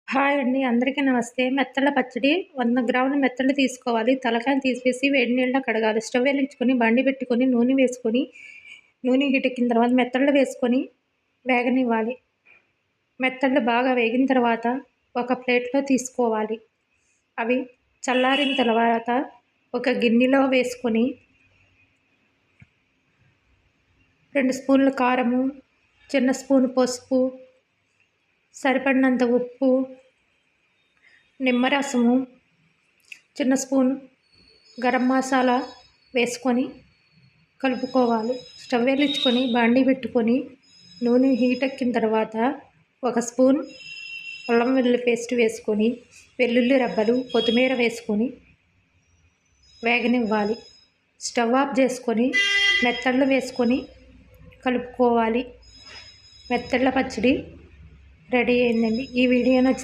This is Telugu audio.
హాయ్ అండి. అందరికీ నమస్తే. మెత్తళ్ళ పచ్చడి 100 గ్రాముల మెత్తళ్ళు తీసుకోవాలి. తలకాయలు తీసేసి వేడి నీళ్ళలో కడగాలి. స్టవ్ వెలిగించుకొని బండి పెట్టుకొని నూనె వేసుకొని, నూనె హీటెక్కిన తర్వాత మెత్తళ్ళు వేసుకొని వేగనివ్వాలి. మెత్తళ్ళు బాగా వేగిన తర్వాత ఒక ప్లేట్‌లో తీసుకోవాలి. అవి చల్లారిన తర్వాత ఒక గిన్నెలో వేసుకొని 2 స్పూన్లు కారము, చిన్న స్పూను పసుపు, సరిపడినంత ఉప్పు, నిమ్మరసము, చిన్న స్పూన్ గరం మసాలా వేసుకొని కలుపుకోవాలి. స్టవ్ వెలిగించుకొని బాండీ పెట్టుకొని నూనె హీటెక్కిన తర్వాత ఒక స్పూన్ అల్లం వెల్లుల్లి పేస్ట్ వేసుకొని, వెల్లుల్లి రెబ్బలు, కొత్తిమీర వేసుకొని వేగనివ్వాలి. స్టవ్ ఆఫ్ చేసుకొని మెత్తళ్ళు వేసుకొని కలుపుకోవాలి. మెత్తళ్ళ పచ్చడి రెడీ అయిందండి. ఈ వీడియో నచ్చితే